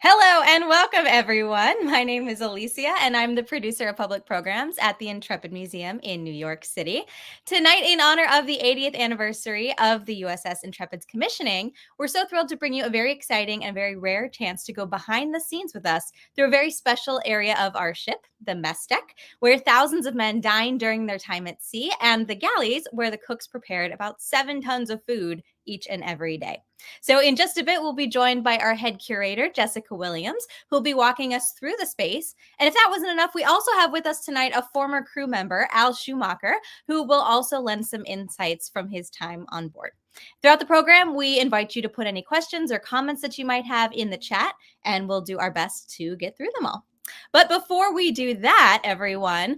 Hello and welcome, everyone. My name is Alicia, and I'm the producer of public programs at the Intrepid Museum in New York City. Tonight, in honor of the 80th anniversary of the USS Intrepid's commissioning, we're so thrilled to bring you a very exciting and very rare chance to go behind the scenes with us through a very special area of our ship, the mess deck, where thousands of men dine during their time at sea, and the galleys, where the cooks prepared about 7 tons of food each and every day. So in just a bit, we'll be joined by our head curator, Jessica Williams, who'll be walking us through the space. And if that wasn't enough, we also have with us tonight a former crew member, Al Schumacher, who will also lend some insights from his time on board. Throughout the program, we invite you to put any questions or comments that you might have in the chat, and we'll do our best to get through them all. But before we do that, everyone,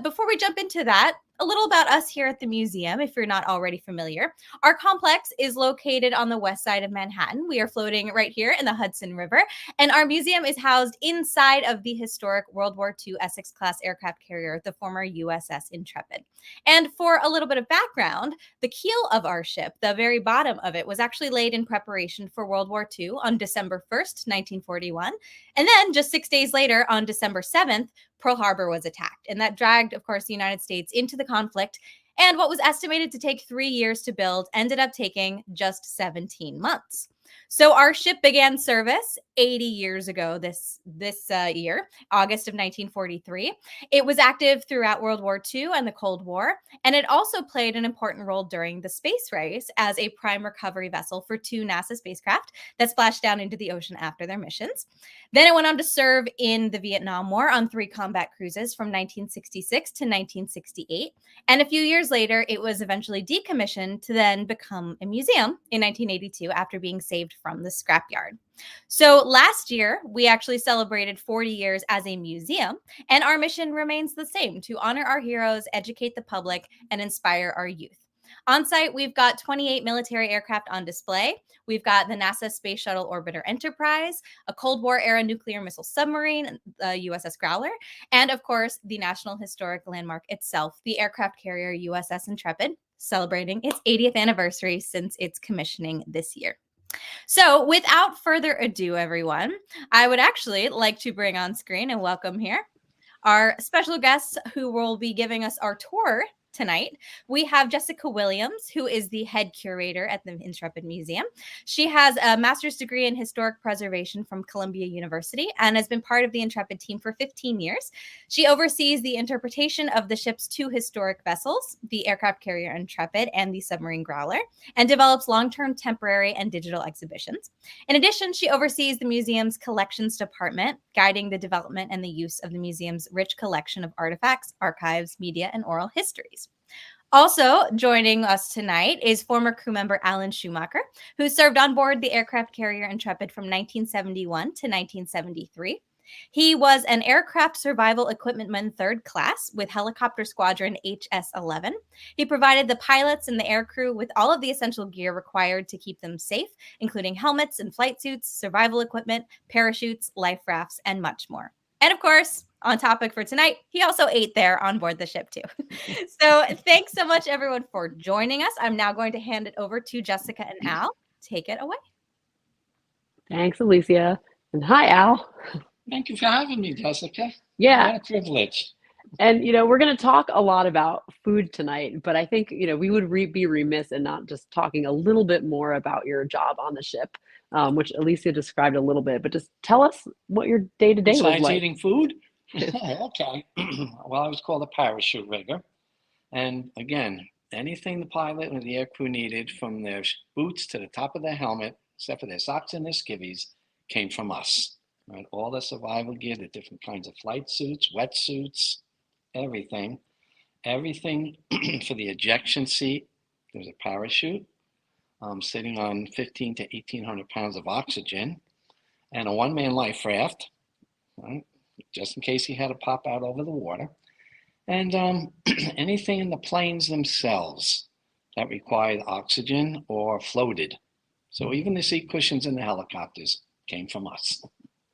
before we jump into that, a little about us here at the museum, if you're not already familiar. Our complex is located on the west side of Manhattan. We are floating right here in the Hudson River, and our museum is housed inside of the historic World War II Essex-class aircraft carrier, the former USS Intrepid. And for a little bit of background, the keel of our ship, the very bottom of it, was actually laid in preparation for World War II on December 1st, 1941. And then just 6 days later, on December 7th, Pearl Harbor was attacked. And that dragged, of course, the United States into the conflict. And what was estimated to take 3 years to build ended up taking just 17 months. So our ship began service 80 years ago this year, August of 1943. It was active throughout World War II and the Cold War, and it also played an important role during the space race as a prime recovery vessel for 2 NASA spacecraft that splashed down into the ocean after their missions. Then it went on to serve in the Vietnam War on 3 combat cruises from 1966 to 1968. And a few years later, it was eventually decommissioned to then become a museum in 1982 after being saved from the scrapyard. So last year, we actually celebrated 40 years as a museum, and our mission remains the same: to honor our heroes, educate the public, and inspire our youth. On site, we've got 28 military aircraft on display. We've got the NASA Space Shuttle Orbiter Enterprise, a Cold War era nuclear missile submarine, the USS Growler, and of course, the National Historic Landmark itself, the aircraft carrier USS Intrepid, celebrating its 80th anniversary since its commissioning this year. So without further ado, everyone, I would actually like to bring on screen and welcome here our special guests who will be giving us our tour tonight. We have Jessica Williams, who is the head curator at the Intrepid Museum. She has a master's degree in historic preservation from Columbia University and has been part of the Intrepid team for 15 years. She oversees the interpretation of the ship's 2 historic vessels, the aircraft carrier Intrepid and the submarine Growler, and develops long-term temporary and digital exhibitions. In addition, she oversees the museum's collections department, guiding the development and the use of the museum's rich collection of artifacts, archives, media, and oral histories. Also joining us tonight is former crew member Alan Schumacher, who served on board the aircraft carrier Intrepid from 1971 to 1973. He was an aircraft survival equipmentman 3rd class with helicopter squadron HS-11. He provided the pilots and the aircrew with all of the essential gear required to keep them safe, including helmets and flight suits, survival equipment, parachutes, life rafts, and much more. And of course, on topic for tonight, he also ate there on board the ship too. So thanks so much, everyone, for joining us. I'm now going to hand it over to Jessica and Al. Take it away. Thanks, Alicia. And hi, Al. Thank you for having me, Jessica. Yeah. What a privilege. And, we're going to talk a lot about food tonight, but I think, we would be remiss in not just talking a little bit more about your job on the ship, which Alicia described a little bit, but just tell us what your day-to-day was Besides like. eating food? Okay. Well, I was called a parachute rigger. And again, anything the pilot and the aircrew needed, from their boots to the top of their helmet, except for their socks and their skivvies, came from us. Right? All the survival gear, the different kinds of flight suits, wetsuits, everything for the ejection seat. There's a parachute sitting on 15 to 1,800 pounds of oxygen, and a one-man life raft, right, just in case he had to pop out over the water, and anything in the planes themselves that required oxygen or floated. So even the seat cushions in the helicopters came from us,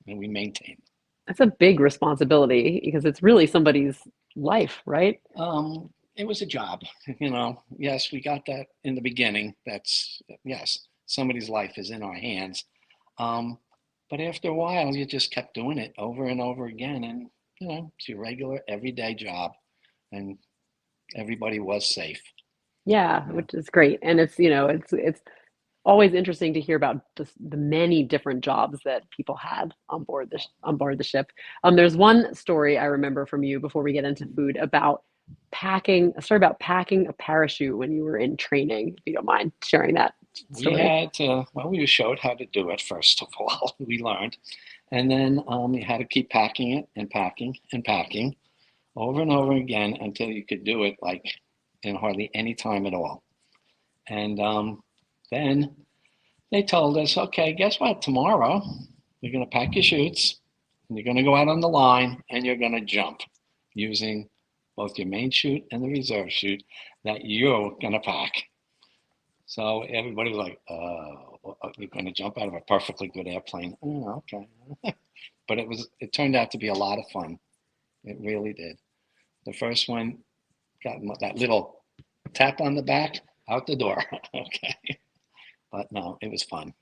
and we maintained. That's a big responsibility because it's really somebody's life, right? It was a job, Yes, we got that in the beginning. Yes, somebody's life is in our hands. But after a while, you just kept doing it over and over again. And, it's your regular everyday job. And everybody was safe. Yeah, Yeah. which is great. And it's always interesting to hear about the many different jobs that people had on board the ship. There's one story I remember from you before we get into food about packing a story about packing a parachute when you were in training. If you don't mind sharing that We story. had to, well, we were showed how to do it first of all. We learned. And then you had to keep packing it and packing and packing over and over again until you could do it like in hardly any time at all. And then they told us, okay, guess what? Tomorrow you're going to pack your chutes and you're going to go out on the line and you're going to jump using both your main chute and the reserve chute that you're going to pack. So everybody was like, oh, you're going to jump out of a perfectly good airplane. Oh, okay. But it turned out to be a lot of fun. It really did. The first one got that little tap on the back, out the door. Okay. But no, it was fun.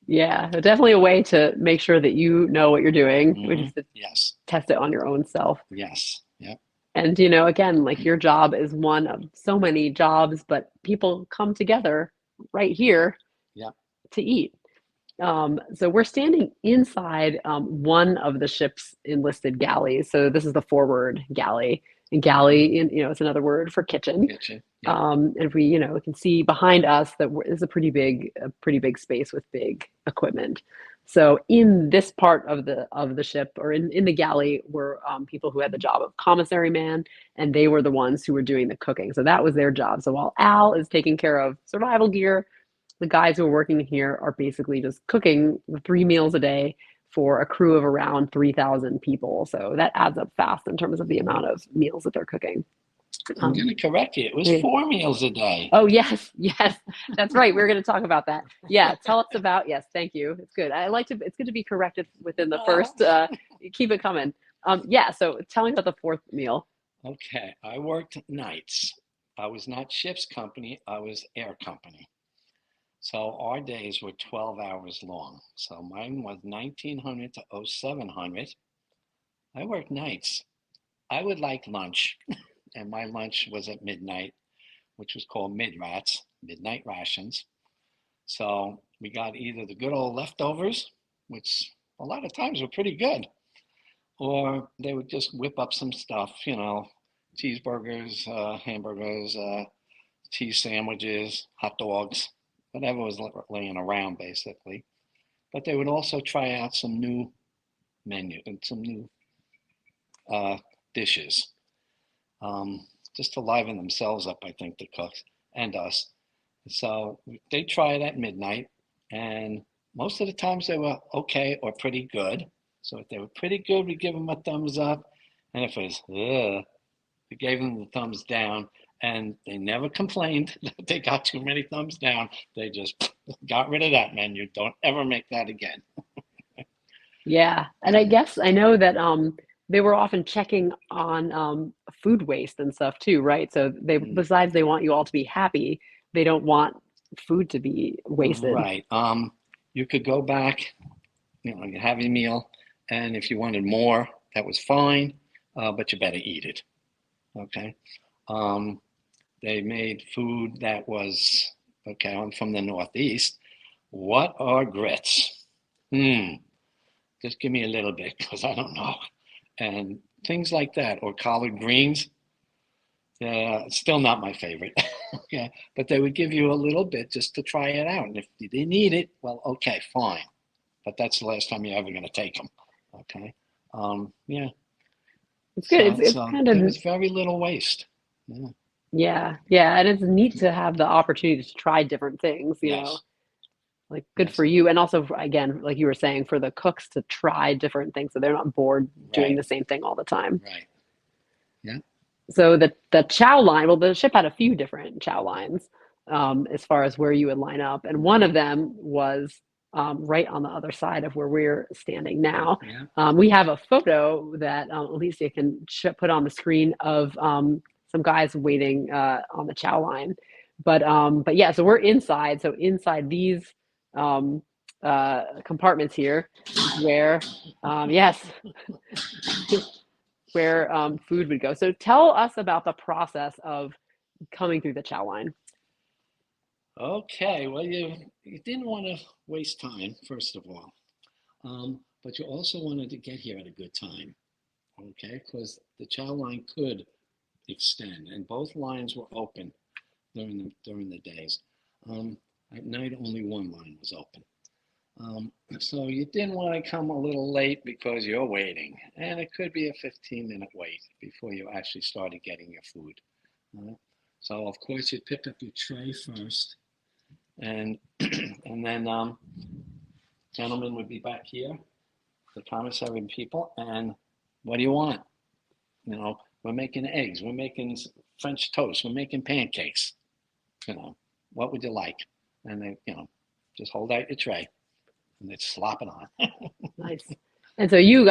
Yeah, definitely a way to make sure that you know what you're doing, which Hmm. is to Yes. test it on your own self. Yes. Yep. And, again, like your job is one of so many jobs, but people come together right here Yep. to eat. So we're standing inside one of the ship's enlisted galleys. So this is the forward galley. And galley, it's another word for kitchen. Kitchen. Yep. And we can see behind us that is a pretty big space with big equipment. So in this part of the ship, or in the galley, were people who had the job of commissary man, and they were the ones who were doing the cooking. So that was their job. So while Al is taking care of survival gear, the guys who are working here are basically just cooking 3 meals a day for a crew of around 3,000 people. So that adds up fast in terms of the amount of meals that they're cooking. I'm going to correct you. It was Yeah. 4 meals a day. Oh, yes, that's right. We're going to talk about that. Yeah, tell us about, yes, thank you. It's good. It's good to be corrected within the first, keep it coming. Yeah, so tell me about the fourth meal. Okay, I worked nights. I was not ship's company, I was air company. So our days were 12 hours long. So mine was 1900 to 0700. I worked nights. I would like lunch, and my lunch was at midnight, which was called mid-rats, midnight rations. So we got either the good old leftovers, which a lot of times were pretty good, or they would just whip up some stuff, cheeseburgers, hamburgers, cheese sandwiches, hot dogs, whatever was laying around, basically. But they would also try out some new menu and some new dishes, just to liven themselves up, I think, the cooks and us. So they try it at midnight, and most of the times they were okay or pretty good. So if they were pretty good, we give them a thumbs up, and if it was, we gave them the thumbs down. And they never complained that they got too many thumbs down. They just got rid of that menu. Don't ever make that again. Yeah, and I guess I know that they were often checking on food waste and stuff too, right? So besides they want you all to be happy, they don't want food to be wasted. Right. You could go back, you have your meal, and if you wanted more, that was fine, but you better eat it. Okay. They made food that was, okay, I'm from the Northeast. What are grits? Just give me a little bit because I don't know. And things like that, or collard greens. Still not my favorite. Yeah, but they would give you a little bit just to try it out. And if you didn't eat it, well, okay, fine. But that's the last time you're ever going to take them. Okay. Yeah. It's good. So, It's kind of there was very little waste. Yeah. yeah, and it's neat to have the opportunity to try different things, Yes. like good Yes. for you, and also again, like you were saying, for the cooks to try different things so they're not bored doing Right. the same thing all the time. Right. Yeah. So the Chow Line, well, the ship had a few different Chow Lines as far as where you would line up, and one of them was right on the other side of where we're standing now. Yeah. We have a photo that Alicia can put on the screen of some guys waiting on the Chow Line, but yeah, so we're inside. So inside these compartments here where, yes, where food would go. So tell us about the process of coming through the Chow Line. Okay, well, you didn't want to waste time, first of all, but you also wanted to get here at a good time, okay? Because the Chow Line could extend, and both lines were open during the days. At night, only one line was open. So you didn't want to come a little late because you're waiting, and it could be a 15-minute wait before you actually started getting your food. So of course you'd pick up your tray first, and and then gentlemen would be back here, the commissary people, and what do you want? You know, we're making eggs, we're making French toast, we're making pancakes. You know, what would you like? And they, just hold out your tray. And they'd slop it on. Nice. And so you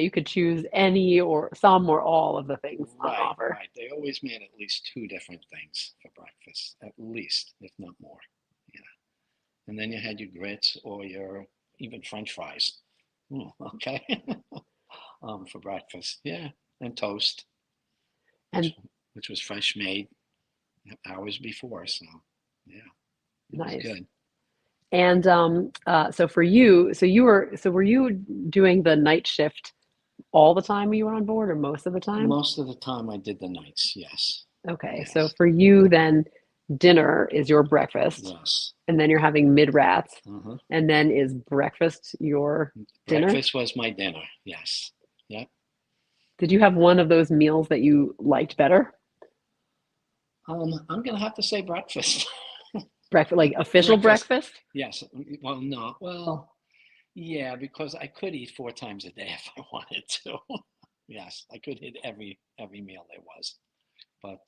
could choose any or some or all of the things on offer. Right. They always made at least 2 different things for breakfast, at least, if not more. Yeah. And then you had your grits or your even French fries. Okay. For breakfast. Yeah. And toast, which was fresh made hours before. So, yeah. It was good. And so for you, were you doing the night shift all the time you were on board, or most of the time? Most of the time I did the nights, yes. Okay, Yes. so for you then, dinner is your breakfast. Yes. And then you're having mid-rats. Uh-huh. And then is breakfast your dinner? Breakfast was my dinner, yes. Yep. Did you have one of those meals that you liked better? I'm going to have to say breakfast. Breakfast, like official breakfast? Yes. Well, no. Well, yeah, because I could eat 4 times a day if I wanted to. Yes, I could hit every meal there was. But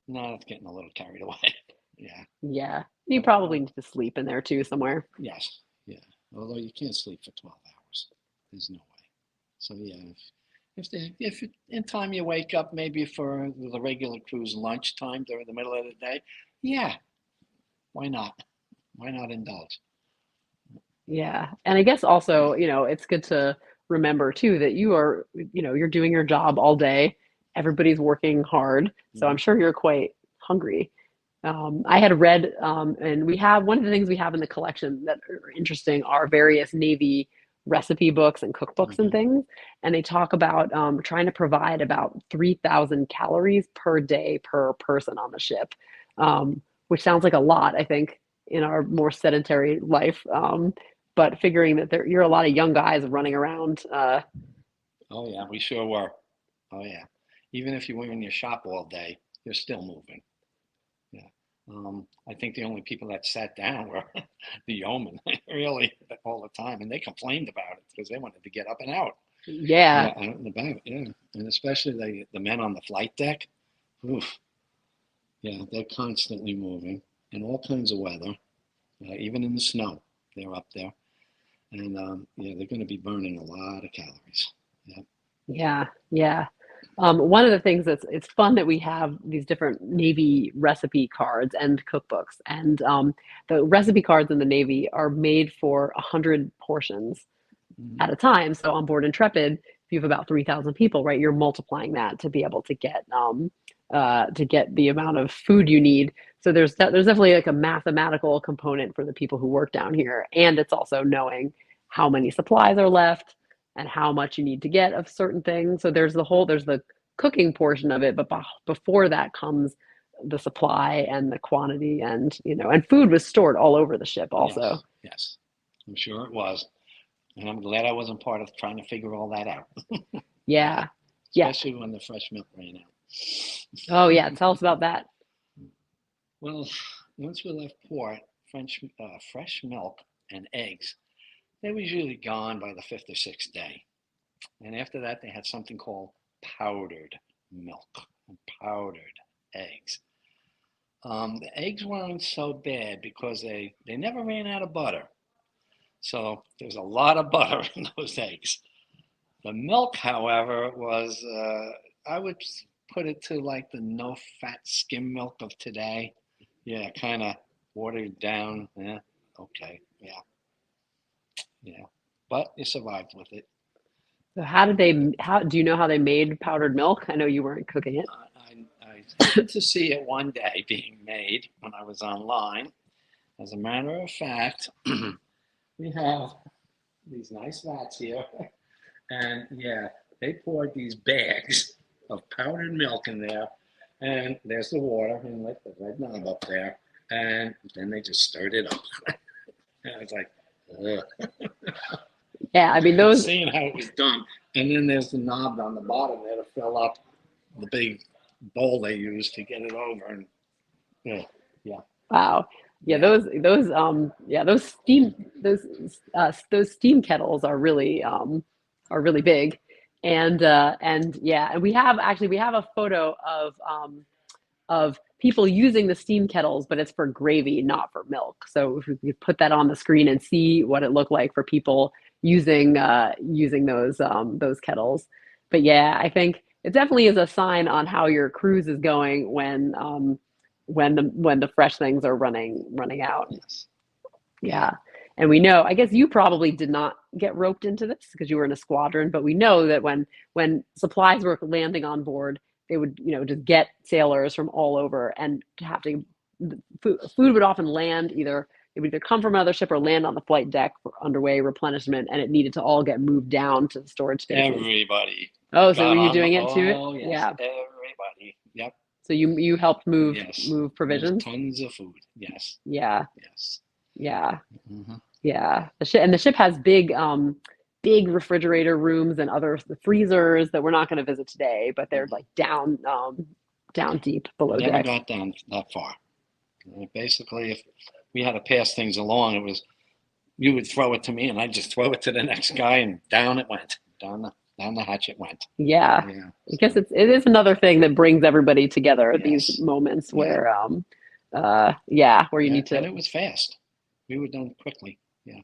now it's getting a little carried away. Yeah. Yeah. You probably need to sleep in there too somewhere. Yes. Yeah. Although you can't sleep for 12 hours. There's no way. So yeah, if in time you wake up maybe for the regular cruise lunchtime during the middle of the day, yeah. Why not? Why not indulge? Yeah. And I guess also, it's good to remember too that you're doing your job all day. Everybody's working hard. So I'm sure you're quite hungry. I had read, and we have one of the things we have in the collection that are interesting are various Navy recipe books and cookbooks and things. And they talk about trying to provide about 3,000 calories per day per person on the ship, which sounds like a lot, I think, in our more sedentary life. But figuring that you're a lot of young guys running around. Oh yeah, we sure were. Oh yeah. Even if you were in your shop all day, you're still moving. Yeah. I think the only people that sat down were the yeomen, really, all the time, and they complained about it because they wanted to get up and out. Yeah. Yeah, out and about. Yeah, and especially the men on the flight deck. Oof. Yeah, they're constantly moving in all kinds of weather, even in the snow. They're up there, and yeah, they're going to be burning a lot of calories. Yeah. Yeah, yeah. One of the things it's fun that we have these different Navy recipe cards and cookbooks, and the recipe cards in the Navy are made for 100 portions at a time. So on board Intrepid, if you have about 3,000 people, right, you're multiplying that to be able to get the amount of food you need. So there's definitely like a mathematical component for the people who work down here, and it's also knowing how many supplies are left and how much you need to get of certain things. So there's the cooking portion of it, but before that comes the supply and the quantity, and and food was stored all over the ship also. Yes, I'm sure it was. And I'm glad I wasn't part of trying to figure all that out. Yeah. Especially when the fresh milk ran out. Oh yeah, tell us about that. Well, once we left port, fresh milk and eggs, they were usually gone by the 5th or 6th day. And after that, they had something called powdered milk and powdered eggs. The eggs weren't so bad because they never ran out of butter. So there's a lot of butter in those eggs. The milk, however, was, I would put it to like the no-fat skim milk of today. Yeah, kind of watered down. Yeah, okay. Yeah, yeah. But you survived with it. So how do you know how they made powdered milk? I know you weren't cooking it. I happened to see it one day being made when I was online. As a matter of fact, we have these nice vats here, and yeah, they poured these bags of powdered milk in there, and there's the water and like the red knob up there, and then they just stirred it up. And I was like, ugh. Yeah, I mean those. Seeing how it was done, and then there's the knob on the bottom there to fill up the big bowl they used to get it over, and yeah, yeah, Wow. Yeah, yeah. those steam kettles are really big. And yeah, and we have a photo of people using the steam kettles, but it's for gravy, not for milk. So if you put that on the screen and see what it looked like for people using those kettles. But yeah, I think it definitely is a sign on how your cruise is going when the fresh things are running out. Yes. Yeah. And we know, I guess you probably did not get roped into this because you were in a squadron, but we know that when supplies were landing on board, they would, just get sailors from all over and have to food would often land either it would either come from another ship or land on the flight deck for underway replenishment, and it needed to all get moved down to the storage spaces. Everybody. Oh, so were you doing it too? Oh, yes. Yeah. Everybody. Yep. So you helped move Yes. move provisions? Tons of food. Yes. Yeah. Yes. Yeah. Mm-hmm. Yeah. The ship has big refrigerator rooms and other freezers that we're not going to visit today, but they're like down deep below Never deck. got down that far. Basically, if we had to pass things along, it was you would throw it to me, and I'd just throw it to the next guy, and down it went. Down the hatch it went. Yeah. Yeah. I guess it is another thing that brings everybody together. Yes. These moments where where you need to. And it was fast. We were done quickly. Yeah.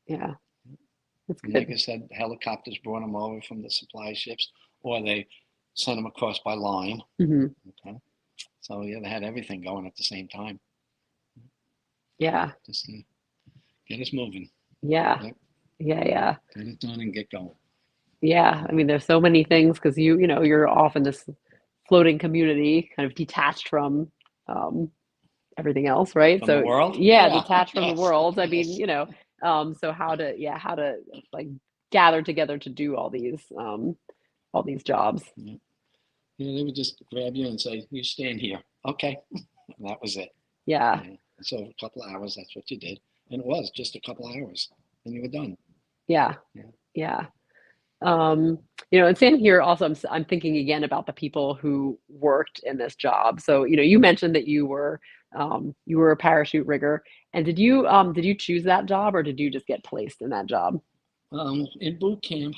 Yeah. That's And good. like I said, helicopters brought them over from the supply ships, or they sent them across by line. Mm-hmm. Okay. So yeah, they had everything going at the same time. Yeah. Just get us moving. Yeah. Yep. Yeah. Get it done and get going. Yeah. I mean, there's so many things because you're off in this floating community, kind of detached from everything else, right? From so the world? yeah, Yeah. detached from Yes. the world. I mean, Yes. so how to like gather together to do all these jobs. Yeah. They would just grab you and say, "You stand here." Okay. And that was it. Yeah. Yeah. So a couple of hours, that's what you did. And it was just a couple of hours and you were done. Yeah. Yeah. Yeah. And same here also, I'm thinking again about the people who worked in this job. So, you mentioned that you were a parachute rigger, and did you choose that job or did you just get placed in that job? In boot camp,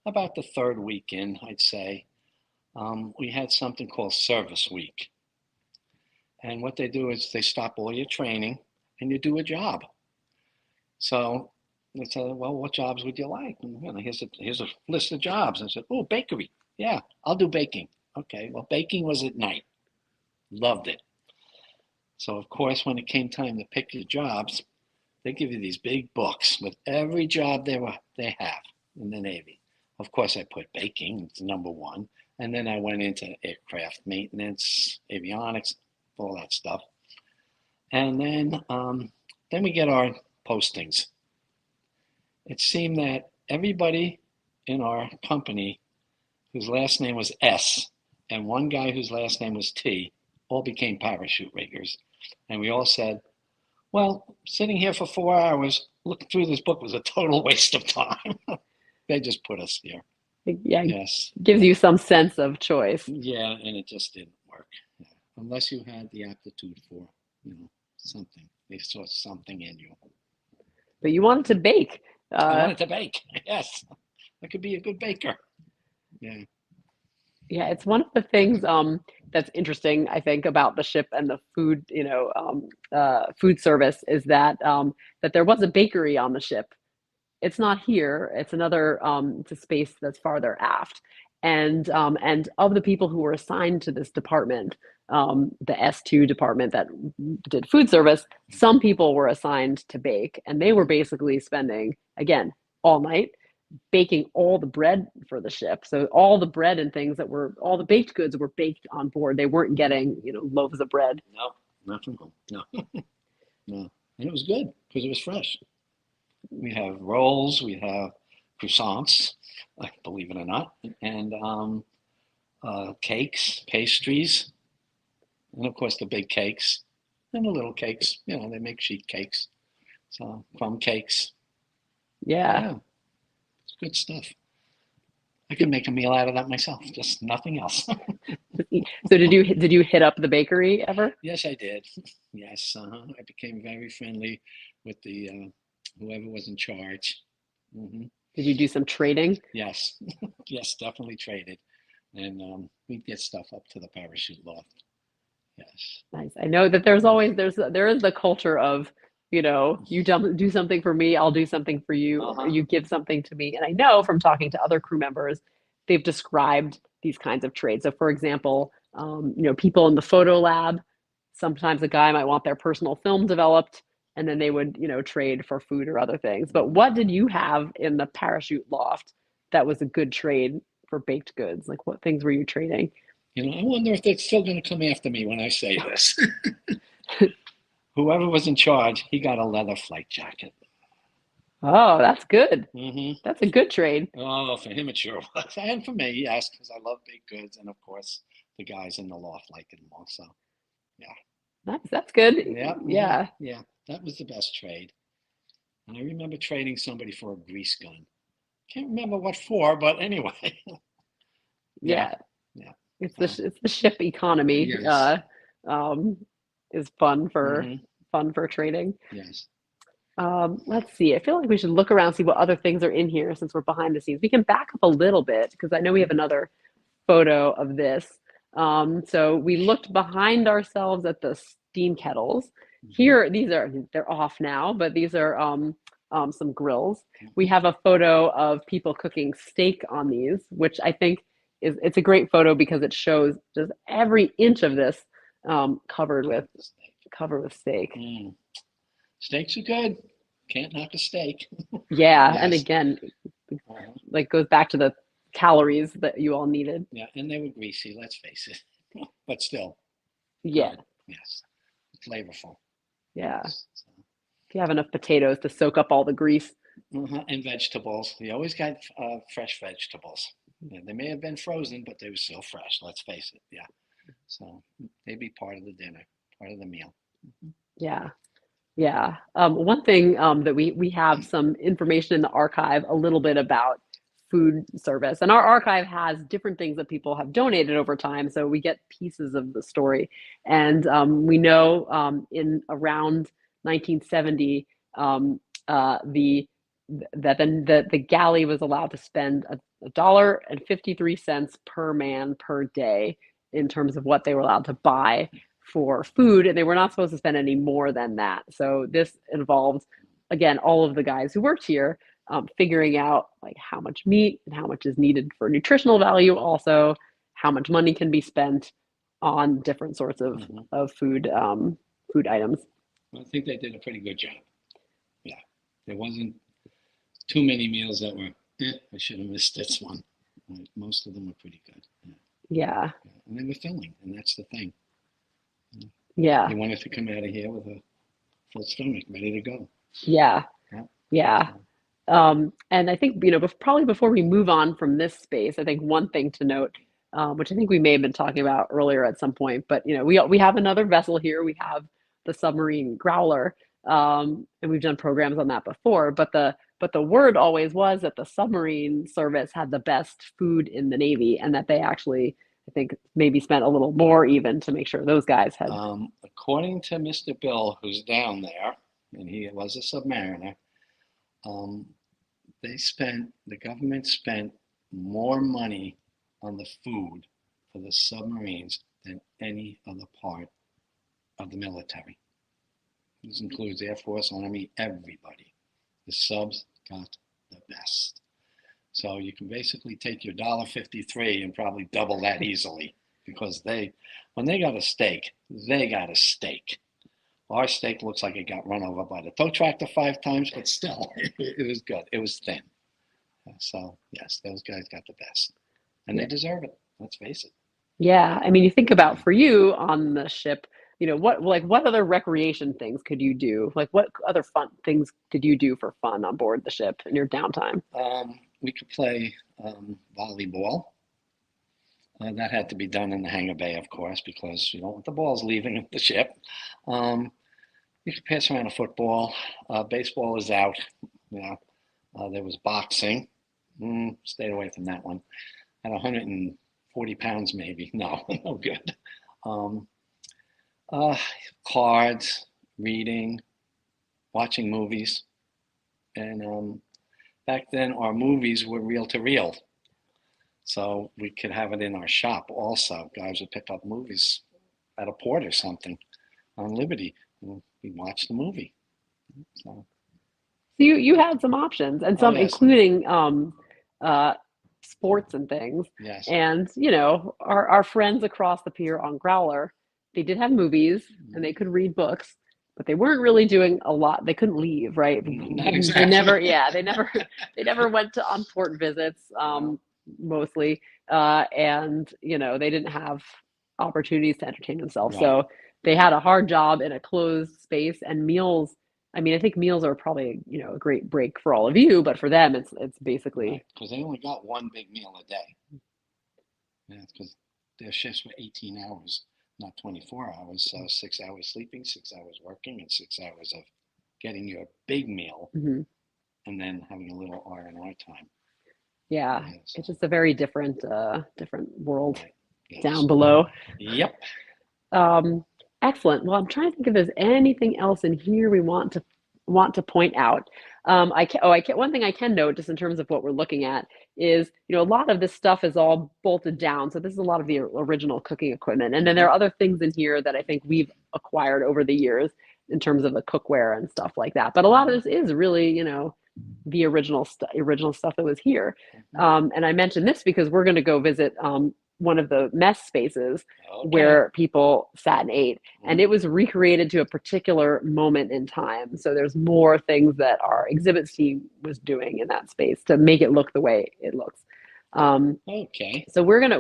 about the third weekend, I'd say, we had something called Service Week. And what they do is they stop all your training and you do a job. So they said, "Well, what jobs would you like?" And here's a list of jobs. I said, "Oh, bakery. Yeah, I'll do baking." Okay, well, baking was at night. Loved it. So, of course, when it came time to pick your jobs, they give you these big books with every job they have in the Navy. Of course, I put baking, it's number one. And then I went into aircraft maintenance, avionics, all that stuff. And then we get our postings. It seemed that everybody in our company whose last name was S and one guy whose last name was T all became parachute riggers. And we all said, "Well, sitting here for 4 hours looking through this book was a total waste of time." They just put us here. Yeah. Yes. Gives you some sense of choice. Yeah, and it just didn't work. Yeah. Unless you had the aptitude for, something. They saw something in you. But you wanted to bake. I wanted to bake. Yes. I could be a good baker. Yeah. Yeah, it's one of the things that's interesting, I think, about the ship and the food, food service is that that there was a bakery on the ship. It's not here. It's another. It's a space that's farther aft. And of the people who were assigned to this department, the S2 department that did food service, some people were assigned to bake, and they were basically spending, again, all night baking all the bread for the ship. So all the bread and things that were, all the baked goods were baked on board. They weren't getting, loaves of bread. No, not from home. No, no. And it was good because it was fresh. We have rolls, we have croissants, believe it or not, and cakes, pastries, and of course the big cakes and the little cakes. They make sheet cakes, so crumb cakes. Yeah. It's good stuff. I could make a meal out of that myself, just nothing else. So did you hit up the bakery ever? Yes, I did. Yes, I became very friendly with the whoever was in charge. Hmm. Did you do some trading? Yes, yes, definitely traded, and we'd get stuff up to the parachute loft. Yes. Nice. I know that there is the culture of, you do something for me, I'll do something for you, or you give something to me. And I know from talking to other crew members, they've described these kinds of trades. So for example, people in the photo lab, sometimes a guy might want their personal film developed, and then they would, trade for food or other things. But what did you have in the parachute loft that was a good trade for baked goods? Like, what things were you trading? I wonder if they're still going to come after me when I say this. Whoever was in charge, he got a leather flight jacket. Oh, that's good. Mm-hmm. That's a good trade. Oh, for him it sure was. And for me, yes, because I love baked goods. And of course, the guys in the loft liked it more. So, yeah. Nice. That's good. Yeah. Yeah. Yeah. That was the best trade. And I remember trading somebody for a grease gun. Can't remember what for, but anyway. Yeah. Yeah. It's the ship economy. Yes. Is fun for trading. Yes. Let's see. I feel like we should look around, see what other things are in here since we're behind the scenes. We can back up a little bit because I know we have another photo of this. So we looked behind ourselves at the steam kettles. Here, they're off now, but these are some grills. We have a photo of people cooking steak on these, which I think it's a great photo because it shows just every inch of this covered with steak. Steaks are good. Can't knock a steak. Yeah, Yes. and again, like goes back to the calories that you all needed. Yeah, and they were greasy, let's face it. But still. Yeah. Good. Yes. Flavorful. Yeah. Yes. So. If you have enough potatoes to soak up all the grease. And vegetables. You always got fresh vegetables. Yeah, they may have been frozen, but they were still fresh, let's face it. Yeah. So they'd be part of the dinner, part of the meal. Yeah. Yeah. One thing that we have some information in the archive a little bit about food service, and our archive has different things that people have donated over time, so we get pieces of the story. And we know in around 1970 the galley was allowed to spend $1.53 per man per day in terms of what they were allowed to buy for food, and they were not supposed to spend any more than that. So this involved, again, all of the guys who worked here figuring out like how much meat and how much is needed for nutritional value, also how much money can be spent on different sorts of food items. I think they did a pretty good job. Yeah, there wasn't too many meals that were, I should have missed this one. Most of them were pretty good. Yeah. And they were filling, and that's the thing. Yeah. They wanted to come out of here with a full stomach, ready to go. Yeah. Yeah. And I think, probably before we move on from this space, I think one thing to note, which I think we may have been talking about earlier at some point, but we have another vessel here. We have the submarine Growler, and we've done programs on that before. But the word always was that the submarine service had the best food in the Navy, and that they actually, I think, maybe spent a little more even to make sure those guys had. According to Mr. Bill, who's down there, and he was a submariner, the government spent more money on the food for the submarines than any other part of the military. This includes Air Force, Army, everybody. The subs got the best. So you can basically take your $1.53 and probably double that easily. because when they got a steak, they got a steak. Our steak looks like it got run over by the tow tractor 5 times, but still, it was good. It was thin. So yes, those guys got the best, and they deserve it. Let's face it. Yeah, I mean, you think about for you on the ship, what other recreation things could you do? Like, what other fun things did you do for fun on board the ship in your downtime? We could play volleyball. That had to be done in the hangar bay, of course, because you don't want the balls leaving the ship. You could pass around a football. Baseball is out. Yeah. There was boxing. Stayed away from that one. At 140 pounds, maybe. No, no good. Cards, reading, watching movies. And back then, our movies were reel to reel. So we could have it in our shop also. Guys would pick up movies at a port or something on Liberty. And we watched the movie. So You had some options, and some yes. including sports and things. Yes. And our friends across the pier on Growler, they did have movies and they could read books, but they weren't really doing a lot. They couldn't leave, right? Not exactly. They never went on port visits, mostly, and they didn't have opportunities to entertain themselves. Right. So they had a hard job in a closed space, and meals. I mean, I think meals are probably a great break for all of you, but for them, it's basically because they only got one big meal a day. Yeah, because their shifts were 18 hours, not 24 hours. So 6 hours sleeping, 6 hours working, and 6 hours of getting your big meal, and then having a little R&R time. Yeah, so it's just a very different world yes. down below. Yep. Excellent. Well, I'm trying to think if there's anything else in here we want to point out. One thing I can note, just in terms of what we're looking at, is a lot of this stuff is all bolted down. So this is a lot of the original cooking equipment, and then there are other things in here that I think we've acquired over the years in terms of the cookware and stuff like that. But a lot of this is really the original stuff that was here. And I mentioned this because we're going to go visit one of the mess spaces where people sat and ate, and it was recreated to a particular moment in time. So there's more things that our exhibits team was doing in that space to make it look the way it looks. So we're gonna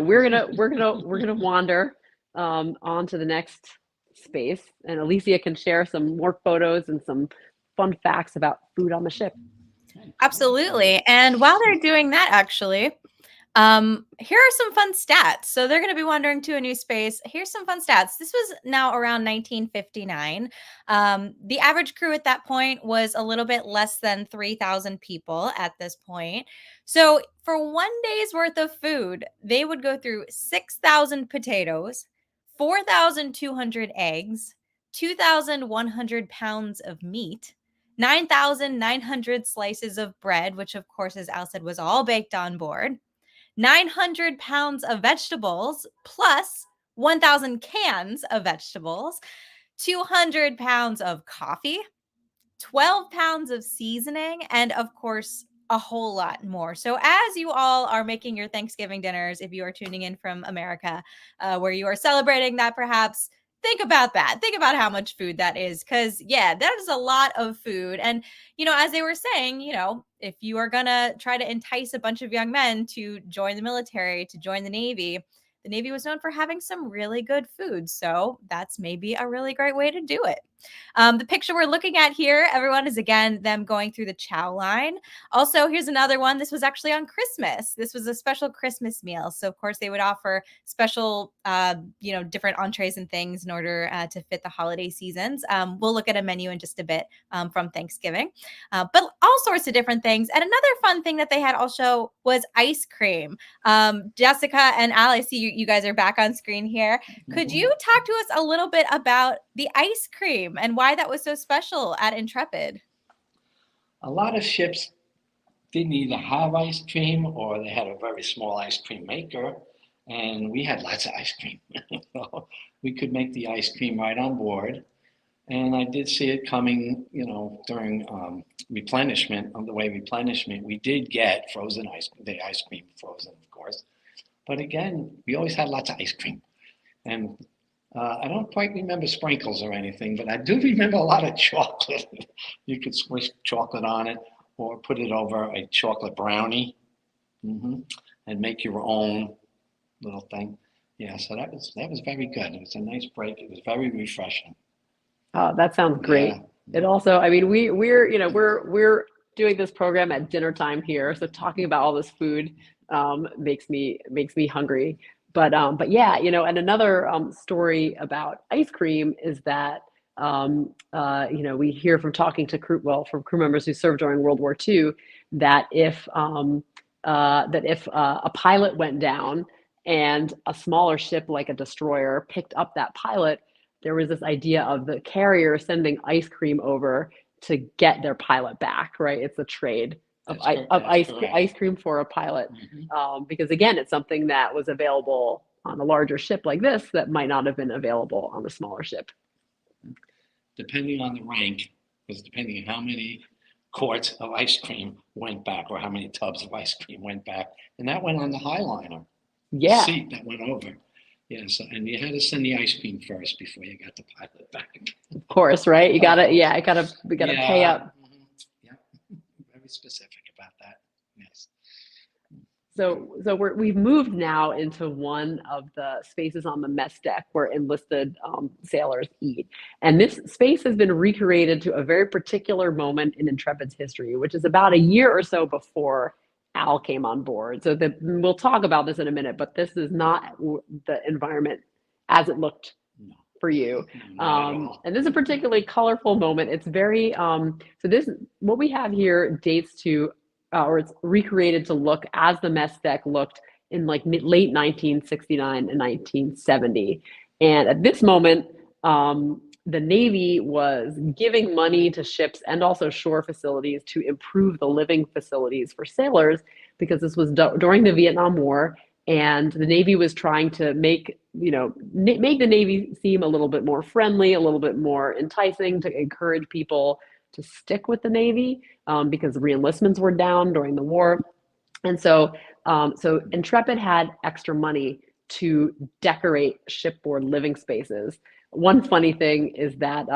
wander onto the next space, and Alicia can share some more photos and some fun facts about food on the ship. Absolutely. And while they're doing that, actually, here are some fun stats. So they're going to be wandering to a new space. Here's some fun stats. This was now around 1959. The average crew at that point was a little bit less than 3,000 people at this point. So for 1 day's worth of food, they would go through 6,000 potatoes, 4,200 eggs, 2,100 pounds of meat, 9,900 slices of bread, which of course, as Al said, was all baked on board, 900 pounds of vegetables, plus 1,000 cans of vegetables, 200 pounds of coffee, 12 pounds of seasoning, and of course, a whole lot more. So as you all are making your Thanksgiving dinners, if you are tuning in from America, where you are celebrating that perhaps, think about that. Think about how much food that is, because that is a lot of food. And, as they were saying, if you are going to try to entice a bunch of young men to join the military, to join the Navy was known for having some really good food. So that's maybe a really great way to do it. The picture we're looking at here, everyone, is again them going through the Chow Line. Also, here's another one. This was actually on Christmas. This was a special Christmas meal. So, of course, they would offer special, different entrees and things in order to fit the holiday seasons. We'll look at a menu in just a bit from Thanksgiving, but all sorts of different things. And another fun thing that they had also was ice cream. Jessica and Al, I see you guys are back on screen here. Could you talk to us a little bit about the ice cream and why that was so special at Intrepid? A lot of ships didn't either have ice cream or they had a very small ice cream maker, and we had lots of ice cream. So we could make the ice cream right on board. And I did see it coming, during replenishment, on the way replenishment, we did get frozen ice cream, the ice cream frozen, of course. But again, we always had lots of ice cream. And I don't quite remember sprinkles or anything, but I do remember a lot of chocolate. You could squish chocolate on it or put it over a chocolate brownie, and make your own little thing. Yeah, so that was very good. It was a nice break. It was very refreshing. Oh, that sounds great. Yeah. It also, I mean, we're doing this program at dinner time here, so talking about all this food makes me hungry. But yeah, and another story about ice cream is that we hear from talking to from crew members who served during World War II that if a pilot went down and a smaller ship like a destroyer picked up that pilot, there was this idea of the carrier sending ice cream over to get their pilot back, right? It's a trade of ice cream for a pilot. Because again, it's something that was available on a larger ship like this that might not have been available on a smaller ship. Depending on the rank, was depending on how many quarts of ice cream went back or how many tubs of ice cream went back. And that went on the Highliner. Yeah. Seat that went over. Yeah, so, and you had to send the ice cream first before you got the pilot back. Of course, right? We gotta pay up. Yeah, very specific about that. Yes. So we've moved now into one of the spaces on the mess deck where enlisted sailors eat. And this space has been recreated to a very particular moment in Intrepid's history, which is about a year or so before Al came on board. So we'll talk about this in a minute, but this is not the environment as it looked for you. And this is a particularly colorful moment. It's very, what we have here dates to, or it's recreated to look as the mess deck looked in like late 1969 and 1970. And at this moment, the Navy was giving money to ships and also shore facilities to improve the living facilities for sailors, because this was during the Vietnam War, and the Navy was trying to make the Navy seem a little bit more friendly, a little bit more enticing, to encourage people to stick with the Navy, because reenlistments were down during the war. And so Intrepid had extra money to decorate shipboard living spaces. One funny thing is that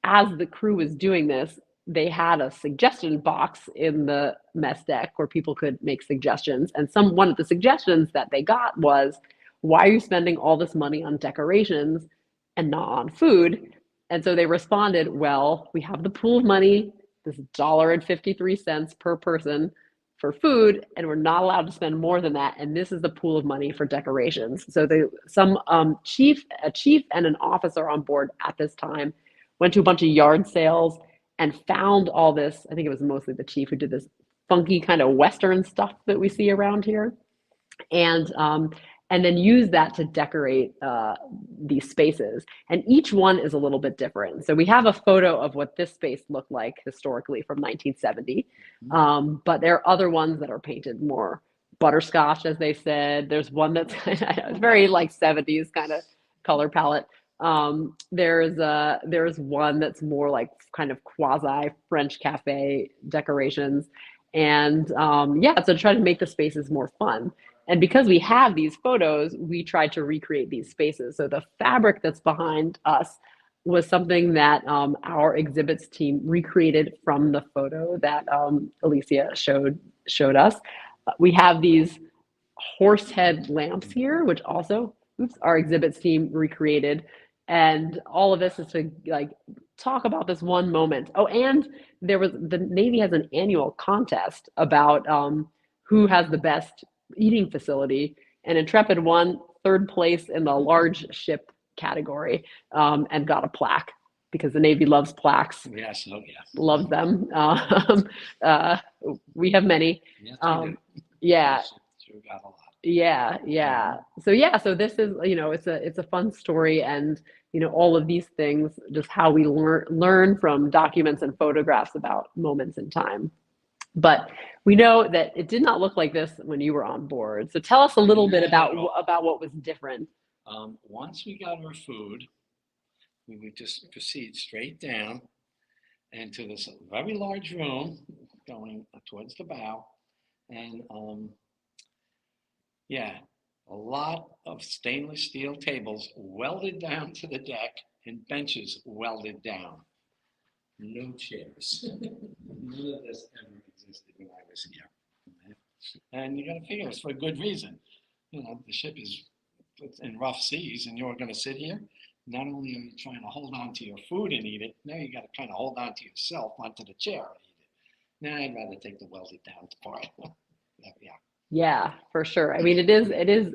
as the crew was doing this, they had a suggestion box in the mess deck where people could make suggestions. And one of the suggestions that they got was, why are you spending all this money on decorations and not on food? And so they responded, well, we have the pool of money, this $1.53 per person for food, and we're not allowed to spend more than that. And this is the pool of money for decorations. So a chief and an officer on board at this time went to a bunch of yard sales and found all this. I think it was mostly the chief who did this funky kind of Western stuff that we see around here. And then use that to decorate these spaces. And each one is a little bit different. So we have a photo of what this space looked like historically from 1970. But there are other ones that are painted more butterscotch, as they said. There's one that's very like 70s kind of color palette. There's one that's more like kind of quasi French cafe decorations. And so try to make the spaces more fun. And because we have these photos, we tried to recreate these spaces. So the fabric that's behind us was something that our exhibits team recreated from the photo that Alicia showed us. We have these horse head lamps here, which also our exhibits team recreated. And all of this is to talk about this one moment. Oh, and the Navy has an annual contest about who has the best eating facility, and Intrepid won third place in the large ship category, and got a plaque, because the Navy loves plaques. Yes, oh yes. Loves them. We have many. Yes, yeah. Sure got a lot. Yeah. So this is, it's a fun story, and all of these things, just how we learn from documents and photographs about moments in time. But we know that it did not look like this when you were on board. So tell us a little bit about what was different. Once we got our food, we would just proceed straight down into this very large room going towards the bow. And A lot of stainless steel tables welded down to the deck and benches welded down. No chairs. None of this ever existed when I was here. And you got to figure it's for a good reason. You know, the ship is in rough seas and you're going to sit here. Not only are you trying to hold on to your food and eat it, now you got to kind of hold on to yourself onto the chair and eat it. Now I'd rather take the welded down part. Yeah. Yeah, for sure. I mean, it is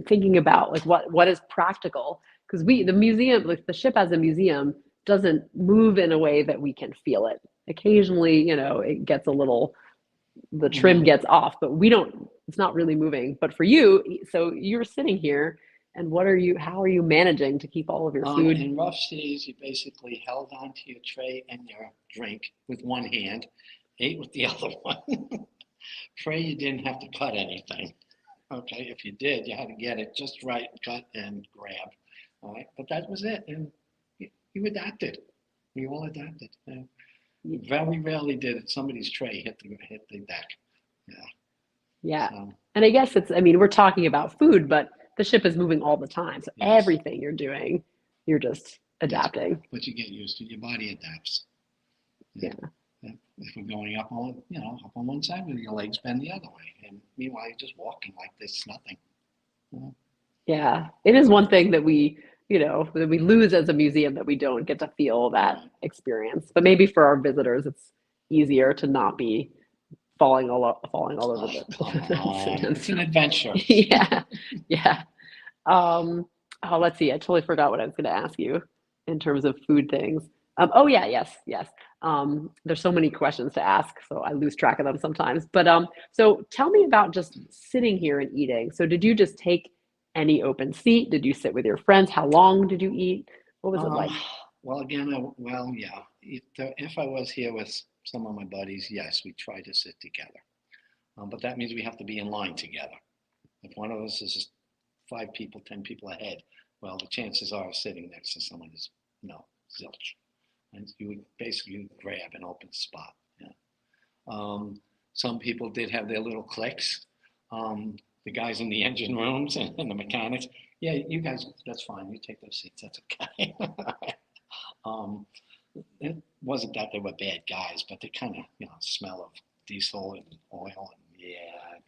thinking about like what is practical, because the museum, like the ship as a museum, doesn't move in a way that we can feel it. Occasionally, you know, it gets a little, the trim gets off, but it's not really moving. But for you, so you're sitting here, and how are you managing to keep all of your food? In rough seas, you basically held onto your tray and your drink with one hand, ate with the other one. Pray you didn't have to cut anything. Okay, if you did, you had to get it just right, cut and grab. All right, but that was it, and you adapted. We all adapted. Very rarely did somebody's tray hit the deck. Yeah. So, And I guess we're talking about food, but the ship is moving all the time. So Yes. everything you're doing, you're just adapting. Yes, but you get used to it. Your body adapts. Yeah. If we're going up on one side, your legs bend the other way. And meanwhile, you're just walking like this is nothing. Yeah. It is one thing that we lose as a museum, that we don't get to feel that experience. But maybe for our visitors, it's easier to not be falling all over the It's an adventure. Yeah. Yeah. Let's see. I totally forgot what I was going to ask you in terms of food things. Yes. There's so many questions to ask, so I lose track of them sometimes. But so tell me about just sitting here and eating. So did you just take any open seat? Did you sit with your friends? How long did you eat? What was it like? Well, again, yeah. If I was here with some of my buddies, yes, we try to sit together. But that means we have to be in line together. If one of us is 5 people, 10 people ahead, well, the chances are sitting next to someone is zilch. And you would basically grab an open spot. Yeah. Some people did have their little cliques. The guys in the engine rooms and the mechanics. Yeah, you guys, that's fine. You take those seats. That's okay. It wasn't that they were bad guys, but they kind of, smell of diesel and oil, and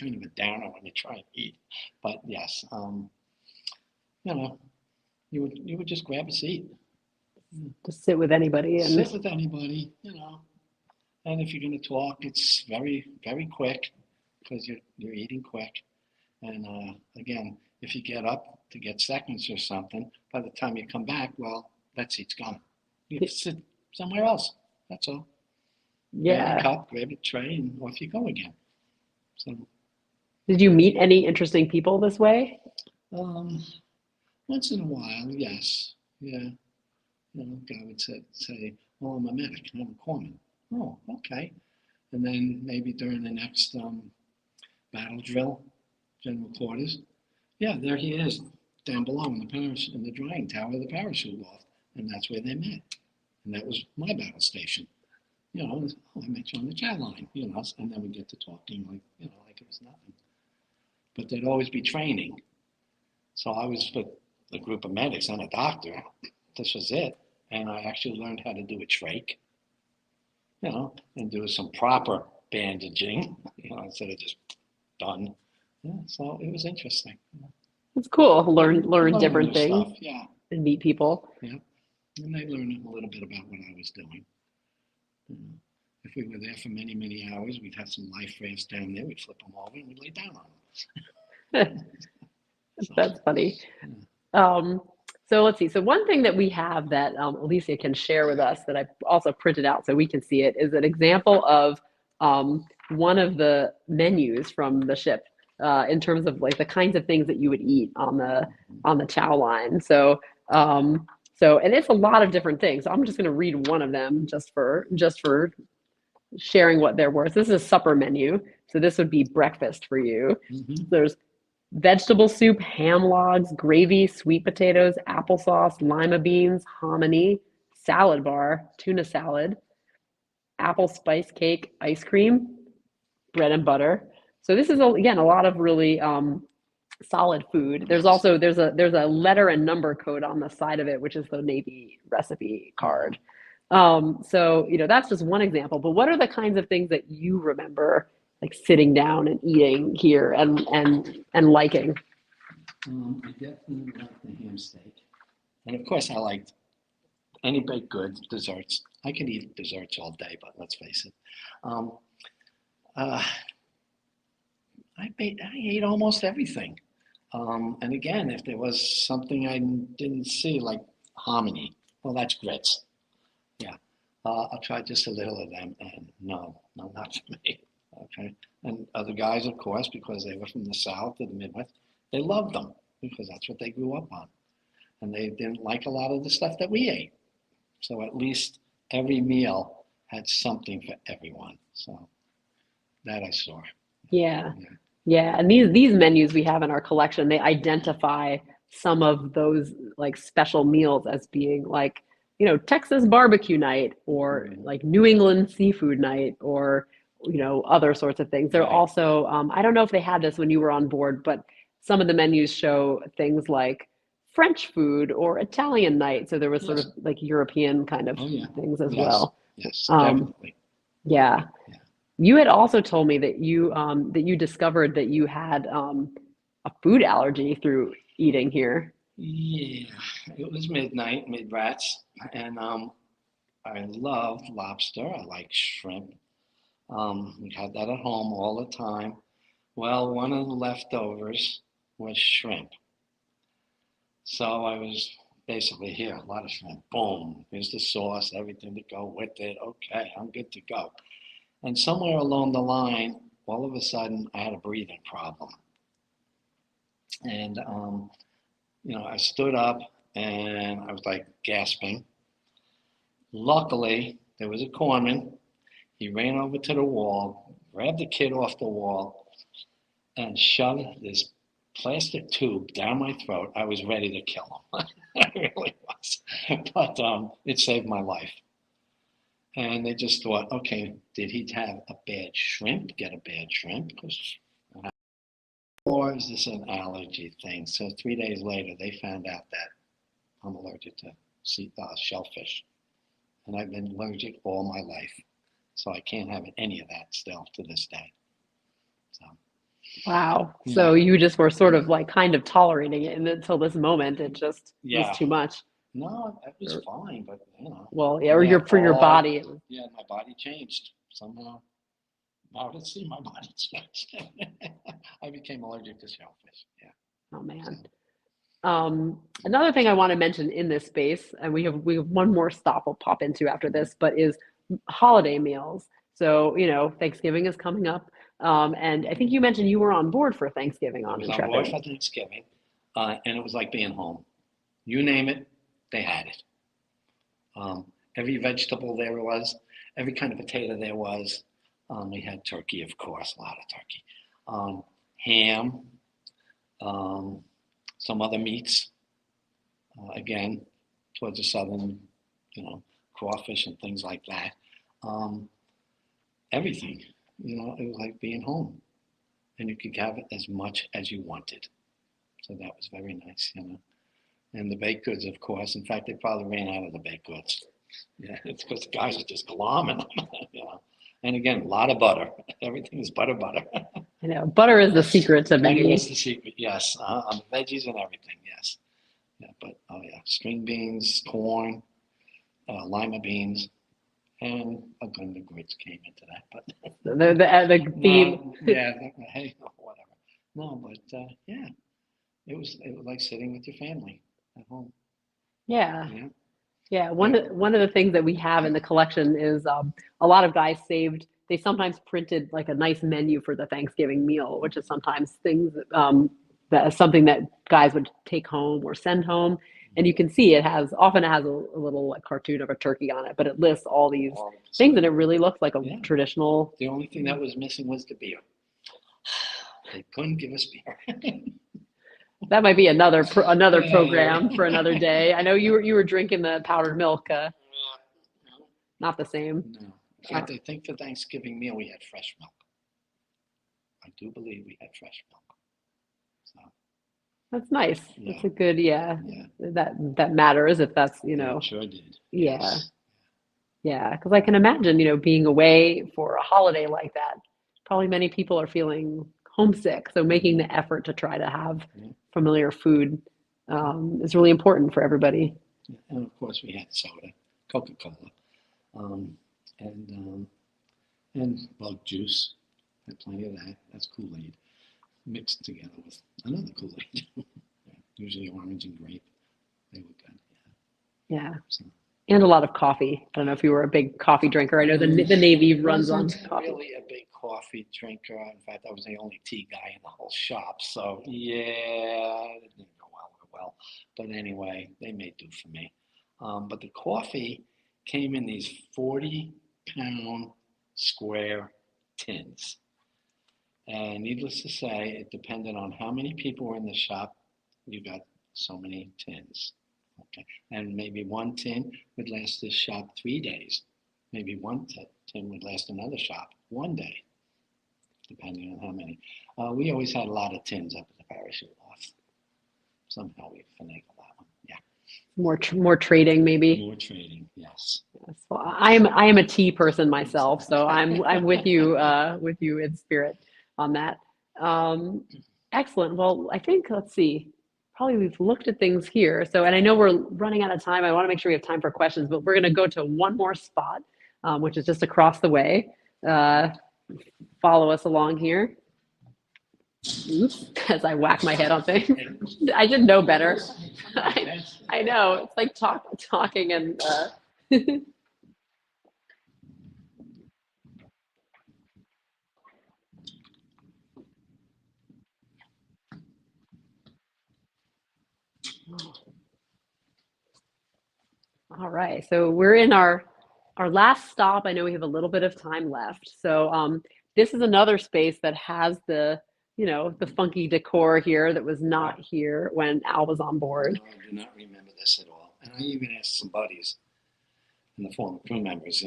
kind of a downer when you try and eat. But yes, you would just grab a seat. Just sit with anybody and sit with anybody, And if you're going to talk, it's very, very quick because you're eating quick. And again, if you get up to get seconds or something, by the time you come back, well, that seat's gone. You have to sit somewhere else. That's all. Yeah. Grab a cup, grab a tray, and off you go again. So. Did you meet any interesting people this way? Once in a while, yes. Yeah. A guy would say, "Oh, I'm a medic. I'm a corpsman." Oh, okay. And then maybe during the next battle drill, general quarters, yeah, there he is, down below in the drying tower of the parachute loft, and that's where they met. And that was my battle station. I met you on the Chow Line, and then we get to talking like it was nothing. But there'd always be training. So I was with a group of medics and a doctor. This was it. And I actually learned how to do a trach, and do some proper bandaging, instead of just done. Yeah, so it was interesting. It's cool. Learn different things. Stuff, yeah. And meet people. Yeah. And I learned a little bit about what I was doing. If we were there for many, many hours, we'd have some life rafts down there. We'd flip them over and we'd lay down on them. That's funny. So let's see. So one thing that we have that Alicia can share with us that I also printed out so we can see it is an example of one of the menus from the ship in terms of like the kinds of things that you would eat on the Chow Line. So and it's a lot of different things. So I'm just going to read one of them just for sharing what they're worth. This is a supper menu. So this would be breakfast for you. Mm-hmm. There's vegetable soup, ham logs, gravy, sweet potatoes, applesauce, lima beans, hominy, salad bar, tuna salad, apple spice cake, ice cream, bread and butter. So this is, again, a lot of really solid food. There's Yes. also there's a letter and number code on the side of it, which is the Navy recipe card. So that's just one example. But what are the kinds of things that you remember like sitting down and eating here and liking? I definitely like the ham steak. And of course, I liked any baked goods, desserts. I could eat desserts all day, but let's face it. Um, uh, I ate almost everything. And again, if there was something I didn't see, like hominy, well, that's grits. Yeah. I'll try just a little of them, and no, not for me. Okay. And other guys, of course, because they were from the South or the Midwest, they loved them because that's what they grew up on. And they didn't like a lot of the stuff that we ate. So at least every meal had something for everyone. So that I saw. Yeah. Yeah. Yeah, and these menus we have in our collection, they identify some of those like special meals as being like, Texas barbecue night or like New England seafood night or, other sorts of things. They're Right. also, I don't know if they had this when you were on board, but some of the menus show things like French food or Italian night. So there was sort Yes. of like European kind of Oh, yeah. things as Yes. well. Yes, Um, definitely. yeah. Yeah. You had also told me that you discovered that you had a food allergy through eating here. Yeah, it was midnight, mid-rats, and I love lobster. I like shrimp. We had that at home all the time. Well, one of the leftovers was shrimp. So I was basically here, a lot of shrimp. Boom, here's the sauce, everything to go with it. Okay, I'm good to go. And somewhere along the line, all of a sudden, I had a breathing problem. And, I stood up and I was like gasping. Luckily, there was a corpsman. He ran over to the wall, grabbed the kid off the wall, and shoved this plastic tube down my throat. I was ready to kill him. I really was. But it saved my life. And they just thought, okay, did he have a bad shrimp, get a bad shrimp? Or is this an allergy thing? So 3 days later, they found out that I'm allergic to shellfish. And I've been allergic all my life. So I can't have any of that still to this day. So, Wow. yeah. So you just were sort of like kind of tolerating it, and until this moment, it just Yeah. was too much. No, it was fine, but Well, yeah, or for your body. Yeah, my body changed somehow. Now to see my body change. I became allergic to shellfish. Yeah. Oh man. Another thing I want to mention in this space, and we have one more stop we'll pop into after this, but is holiday meals. So, Thanksgiving is coming up. And I think you mentioned you were on board for Thanksgiving I on was on board Intrepid. for Thanksgiving, and it was like being home. You name it, they had it. Every vegetable there was, every kind of potato there was. We had turkey, of course, a lot of turkey. Ham, some other meats. Again, towards the southern, crawfish and things like that. Um, Everything. It was like being home, and you could have it as much as you wanted. So that was very nice. And the baked goods, of course. In fact, they probably ran out of the baked goods. Yeah, it's because the guys are just glomming them. And again, a lot of butter. Everything is butter. I know butter is the secret to Butter many. is the secret. Yes, on the veggies and everything. Yes. Yeah, but oh yeah, string beans, corn, lima beans, and again the grits came into that. But The theme. no, yeah, hey, whatever. No, but yeah, it was like sitting with your family at home. Yeah. Yeah. Yeah, one of the things that we have in the collection is a lot of guys saved. They sometimes printed like a nice menu for the Thanksgiving meal, which is sometimes things that is something that guys would take home or send home. And you can see often it has a little like cartoon of a turkey on it, but it lists all these things, and it really looks like a traditional. The only thing that was missing was the beer. They couldn't give us beer. That might be another program for another day. I know you were drinking the powdered milk. Not the same. No. In fact, I think for Thanksgiving meal we had fresh milk. I do believe we had fresh milk. So That's nice. Yeah. That's a good, yeah. Yeah. That matters if that's, Yeah, it sure did. yeah. Yes. Yeah, because I can imagine, being away for a holiday like that, probably many people are feeling homesick. So making the effort to try to have Yeah. familiar food is really important for everybody. Yeah. And of course, we had soda, Coca-Cola, um, and bug juice. Had plenty of that. That's Kool-Aid mixed together with another Kool-Aid. Yeah, usually orange and grape. They were good. Yeah. So, And a lot of coffee. I don't know if you were a big coffee drinker. I know the Navy runs on wasn't coffee. really a big coffee drinker. In fact, I was the only tea guy in the whole shop. So yeah, it didn't go well. But anyway, they made do for me. But the coffee came in these 40-pound square tins. And needless to say, it depended on how many people were in the shop. You got so many tins. Okay. And maybe one tin would last this shop 3 days. Maybe one tin would last another shop 1 day, depending on how many. We always had a lot of tins up at the parachute loft. Somehow we finagled that one. Yeah. More trading, maybe. More trading, yes. Yes. Well, I am a tea person myself, so I'm with you in spirit on that. Excellent. Well, I think let's see. Probably we've looked at things here. So, and I know we're running out of time. I want to make sure we have time for questions, but we're going to go to one more spot, which is just across the way. Follow us along here. Oops, as I whack my head on things. I should know better. I know. It's like talking and all right. So we're in our last stop. I know we have a little bit of time left. So this is another space that has the the funky decor here that was not here when Al was on board. No, I do not remember this at all. And I even asked some buddies and the former crew members,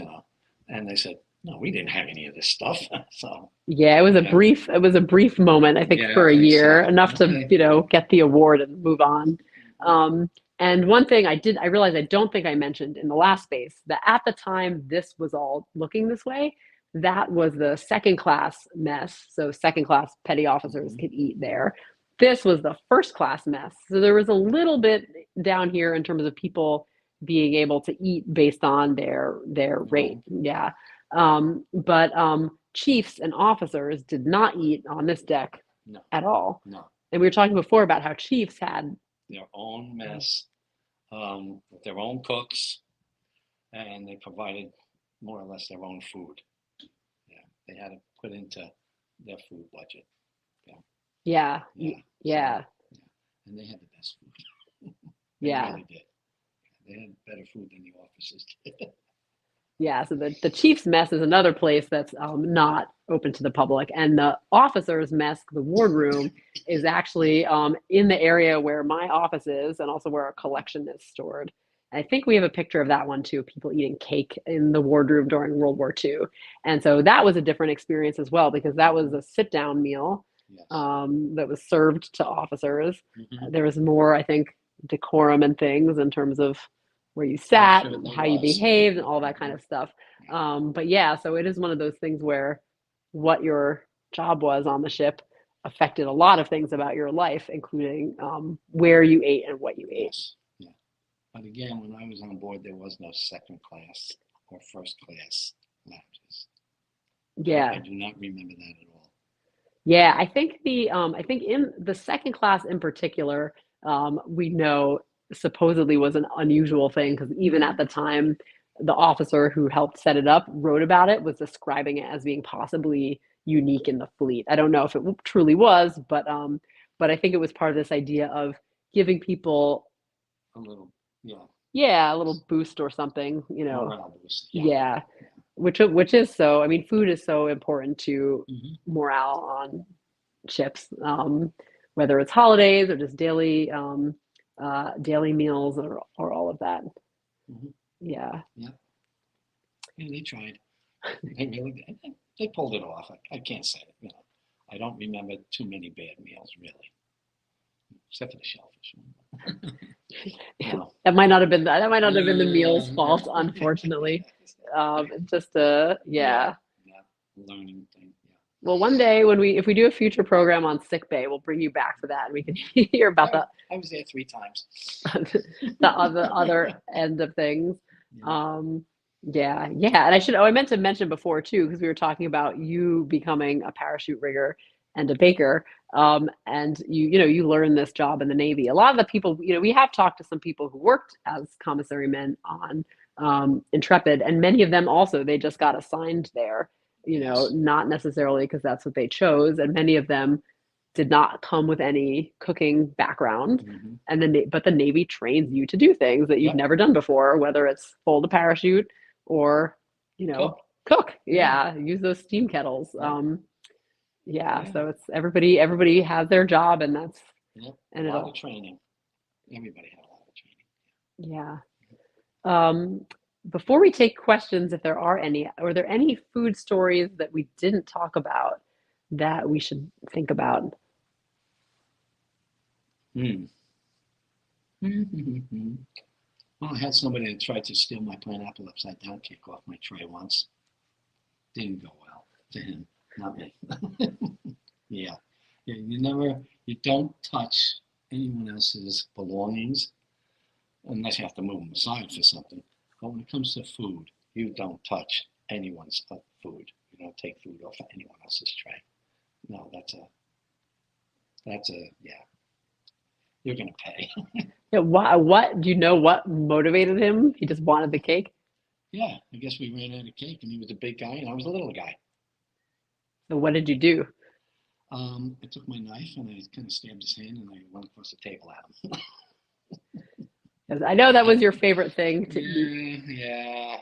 and they said, no, we didn't have any of this stuff. So yeah, it was a brief moment, I think, yeah, for a year, so. enough Okay. to get the award and move on. And one thing I realized I don't think I mentioned in the last space that at the time this was all looking this way, that was the second class mess. So second class petty officers could eat there. This was the first class mess. So there was a little bit down here in terms of people being able to eat based on their rate. Yeah. But chiefs and officers did not eat on this deck No. at all. No. And we were talking before about how chiefs had their own mess, with their own cooks, and they provided more or less their own food. Yeah, they had to put into their food budget. Yeah. Yeah. Yeah. So, and they had the best food. They Yeah. really did. They had better food than the officers did. Yeah, so the chief's mess is another place that's not open to the public, and the officers' mess, the wardroom, is actually in the area where my office is, and also where our collection is stored. I think we have a picture of that one too, people eating cake in the wardroom during World War II. And so that was a different experience as well, because that was a sit-down meal Yes. that was served to officers. Mhm. There was more, I think, decorum and things in terms of where you sat, sure there how you was. behaved, and all that kind of stuff. But yeah, so it is one of those things where what your job was on the ship affected a lot of things about your life, including where you ate and what you ate. Yes. Yeah. But again, when I was on board, there was no second class or first class lounges. Yeah. I do not remember that at all. Yeah, I think in the second class in particular, we know supposedly was an unusual thing because even at the time, the officer who helped set it up wrote about it, was describing it as being possibly unique in the fleet. I don't know if it truly was, but I think it was part of this idea of giving people A little, a little boost or something, morale boost. Yeah. Which is so, I mean, food is so important to Mhm. morale on ships, whether it's holidays or just daily meals or all of that. Mhm. Yeah. Yeah, they tried. They really did. They pulled it off. I can't say it. I don't remember too many bad meals, really. except for the shellfish one. No. That might not have been that might not have been the meal's fault, unfortunately. It's just Yeah, learning thing. Yeah. Well, one day if we do a future program on sick bay, we'll bring you back for that, and we can hear about I was there 3 times. the other end of things. Yeah. Yeah, and I meant to mention before too, because we were talking about you becoming a parachute rigger and a baker. And you learn this job in the Navy. A lot of the people, we have talked to some people who worked as commissary men on Intrepid, and many of them also, they just got assigned there, Yes. not necessarily because that's what they chose. And many of them did not come with any cooking background. Mhm. But the Navy trains you to do things that you've Yep. never done before, whether it's fold a parachute or, cook. Yeah, use those steam kettles. Yeah. So it's everybody has their job, and that's Yep. and A lot it'll of training. Everybody had a lot of training. yeah. Before we take questions, if there are any, are there any food stories that we didn't talk about that we should think about? Mm. Well, I had somebody that tried to steal my pineapple upside down cake off my tray once. Didn't go well to him, not me. Yeah. You don't touch anyone else's belongings unless you have to move them aside for something. But when it comes to food, you don't touch anyone's food. You don't take food off of anyone else's tray. No, yeah. You're gonna pay. Yeah, what do you know what motivated him? He just wanted the cake. Yeah, I guess we ran out of cake, and he was a big guy, and I was a little guy. So what did you do? I took my knife and I kind of stabbed his hand, and I went across the table at him. 'Cause I know that was your favorite thing to eat. Yeah,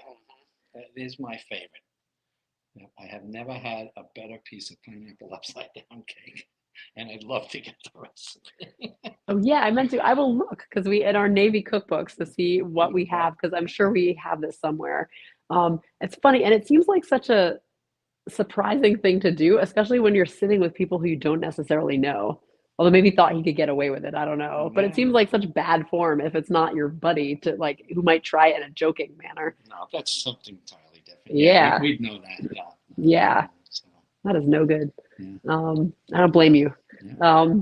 that is my favorite. Yeah, I have never had a better piece of pineapple upside down cake, and I'd love to get the recipe. Oh yeah, I meant to. I will look because we in our Navy cookbooks to see what we have, because I'm sure we have this somewhere. It's funny, and it seems like such a surprising thing to do, especially when you're sitting with people who you don't necessarily know. Although maybe thought he could get away with it. I don't know. But it seems like such bad form if it's not your buddy to who might try it in a joking manner. No, that's something entirely different. Yeah. We'd know that. Yeah. Yeah. So, That is no good. yeah. I don't blame you. Yeah.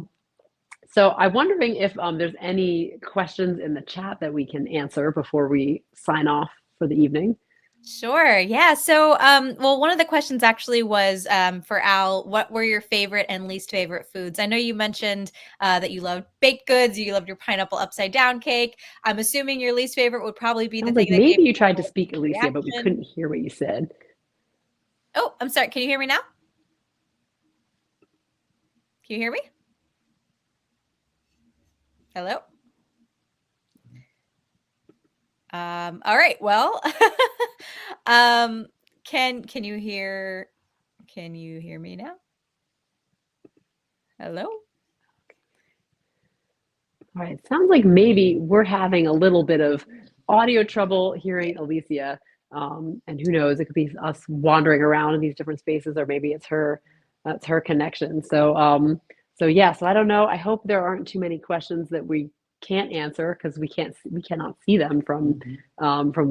So I'm wondering if there's any questions in the chat that we can answer before we sign off for the evening. Sure. Yeah. So, well, one of the questions actually was for Al, what were your favorite and least favorite foods? I know you mentioned that you loved baked goods, you loved your pineapple upside down cake. I'm assuming your least favorite would probably be the Sounds thing like that gave maybe you tried to speak, Alicia, reaction. but we couldn't hear what you said. Oh, I'm sorry. Can you hear me now? Can you hear me? Hello? All right. Well, can you hear me now? Hello? All right. Sounds like maybe we're having a little bit of audio trouble hearing Alicia. And who knows, it could be us wandering around in these different spaces, or maybe it's her connection. So so I don't know. I hope there aren't too many questions that we can't answer, because we cannot see them from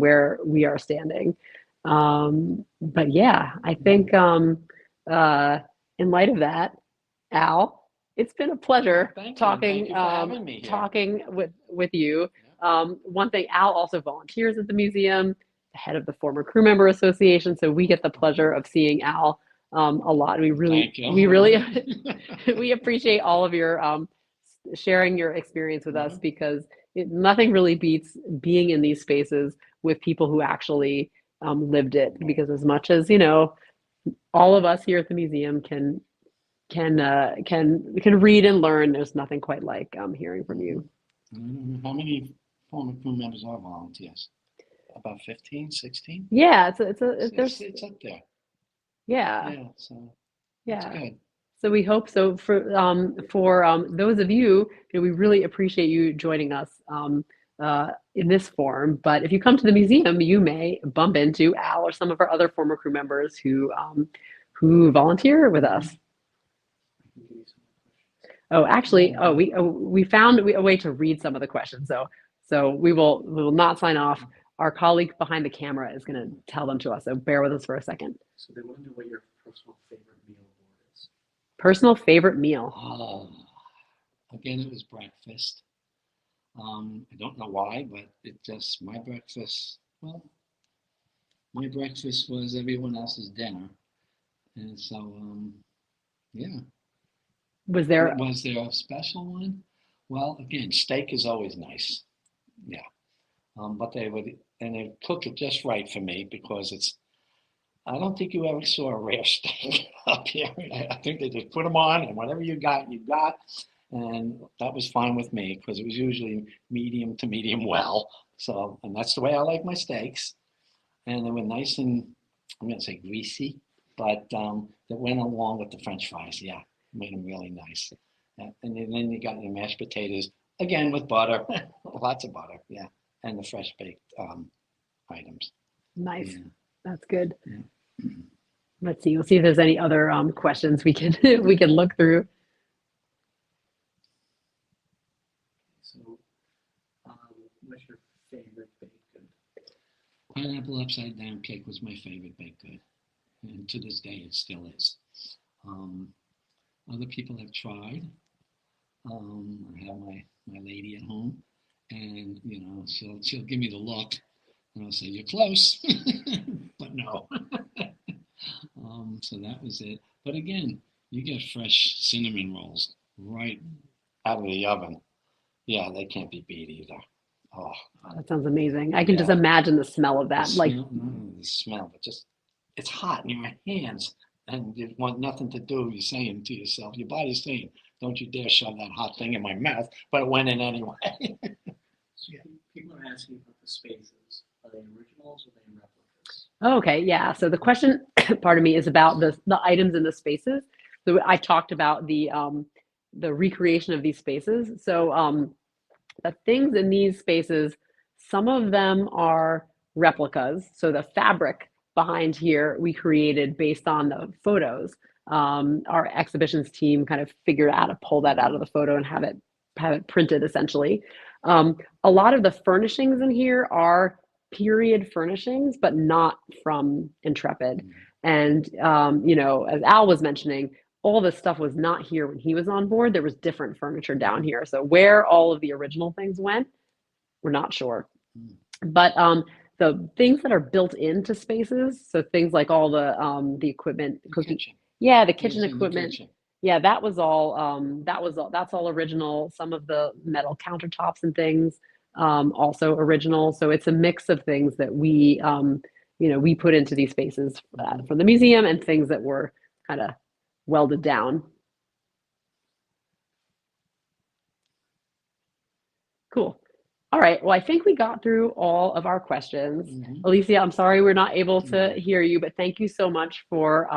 where we are standing. But yeah, I think in light of that, Al, it's been a pleasure talking Thank you for having me here. talking with you. One thing, Al also volunteers at the museum, the head of the former crew member association, so we get the pleasure of seeing Al a lot. We really we appreciate all of your sharing your experience with us, because nothing really beats being in these spaces with people who actually lived it. Because as much as all of us here at the museum can read and learn, there's nothing quite like hearing from you. How many former crew members are volunteers? About 15, 16? Yeah, it's up there. Yeah. Yeah, so Yeah. that's good. So we hope so. For those of you, we really appreciate you joining us in this form. But if you come to the museum, you may bump into Al or some of our other former crew members who volunteer with us. Oh, actually, we found a way to read some of the questions. So we will not sign off. Our colleague behind the camera is going to tell them to us. So bear with us for a second. So they want to know what your personal favorite meal board is. Personal favorite meal. Oh, again, it was breakfast. I don't know why, but my breakfast, well, my breakfast was everyone else's dinner. And so, yeah. Was there a special one? Well, again, steak is always nice. Yeah. But they cook it just right for me because I don't think you ever saw a rare steak up here. I think they just put them on and whatever you got. And that was fine with me because it was usually medium to medium well. So, and that's the way I like my steaks. And they were nice and, I'm going to say greasy, but that went along with the French fries. Yeah, made them really nice. And then you got your mashed potatoes, again with butter, lots of butter, yeah, and the fresh baked items. nice? Yeah. That's good. Yeah. Let's see. We'll see if there's any other questions we can we can look through. So, what's your favorite baked good? Pineapple upside down cake was my favorite baked good, and to this day it still is. Other people have tried. I have my lady at home, and she'll give me the look, and I'll say you're close, but no. So that was it. But again, you get fresh cinnamon rolls right out of the oven. Yeah, they can't be beat either. Oh, That sounds amazing. I can just Yeah. imagine the smell of that. the Like, smell, not only the smell, but just it's hot in your hands, and you want nothing to do. You're saying to yourself, your body's saying, "Don't you dare shove that hot thing in my mouth," but it went in anyway. So people are asking about the spaces. Are they originals or are they replicas? okay, yeah. So the question, pardon me, is about the items in the spaces. So I talked about the recreation of these spaces. So the things in these spaces, some of them are replicas. So the fabric behind here we created based on the photos. Our exhibitions team kind of figured out how to pull that out of the photo and have it printed essentially. A lot of the furnishings in here are period furnishings, but not from Intrepid. And as Al was mentioning, all this stuff was not here when he was on board. There was different furniture down here. So where all of the original things went, we're not sure. But the things that are built into spaces, so things like all the equipment, cooking, Kitchen. yeah, the It was kitchen in the equipment, kitchen. yeah, that was all that's all original. Some of the metal countertops and things also original. So it's a mix of things that we we put into these spaces from the museum and things that were kind of welded down. Cool. All right. Well, I think we got through all of our questions. Alicia, I'm sorry we're not able to hear you, but thank you so much for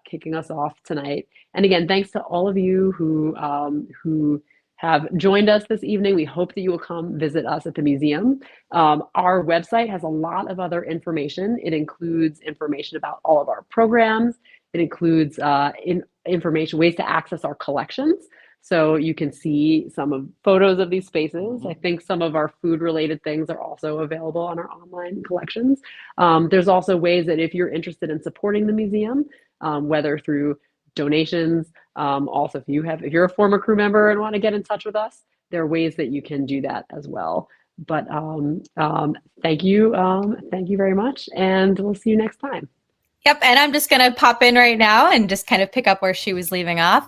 kicking us off tonight. And again, thanks to all of you who have joined us this evening. We hope that you will come visit us at the museum. Our website has a lot of other information. It includes information about all of our programs. It includes information, ways to access our collections. So you can see some of photos of these spaces. I think some of our food related things are also available on our online collections. There's also ways that if you're interested in supporting the museum, whether through donations, also if you're a former crew member and want to get in touch with us, there are ways that you can do that as well. But thank you very much, and we'll see you next time. Yep, and I'm just going to pop in right now and just kind of pick up where she was leaving off.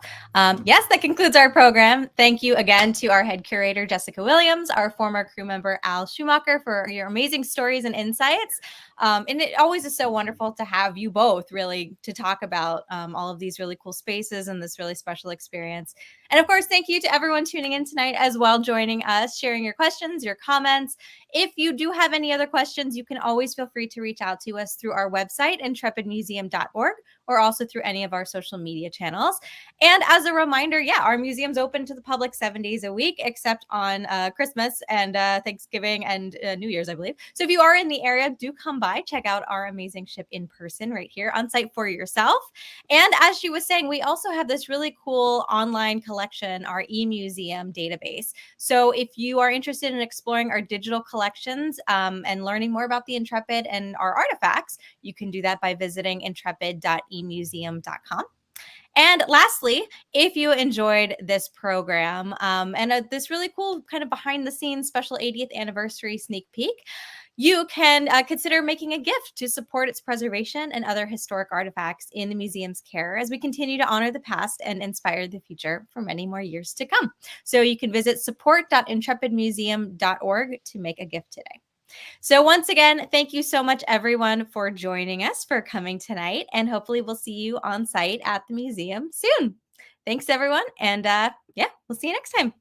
Yes, that concludes our program. Thank you again to our head curator, Jessica Williams, our former crew member, Al Schumacher, for your amazing stories and insights. And it always is so wonderful to have you both really to talk about all of these really cool spaces and this really special experience. And of course, thank you to everyone tuning in tonight as well, joining us, sharing your questions, your comments. If you do have any other questions, you can always feel free to reach out to us through our website, intrepidmuseum.org, or also through any of our social media channels. And as a reminder, yeah, our museum's open to the public 7 days a week, except on Christmas and Thanksgiving and New Year's, I believe. So if you are in the area, do come by, check out our amazing ship in person right here on site for yourself. And as she was saying, we also have this really cool online collection, our e-museum database. So if you are interested in exploring our digital collections and learning more about the Intrepid and our artifacts, you can do that by visiting intrepid.emuseum.com. And lastly, if you enjoyed this program and this really cool kind of behind the scenes special 80th anniversary sneak peek, you can consider making a gift to support its preservation and other historic artifacts in the museum's care as we continue to honor the past and inspire the future for many more years to come. So you can visit support.intrepidmuseum.org to make a gift today. So once again, thank you so much, everyone, for joining us, for coming tonight, and hopefully we'll see you on site at the museum soon. Thanks, everyone, and yeah, we'll see you next time.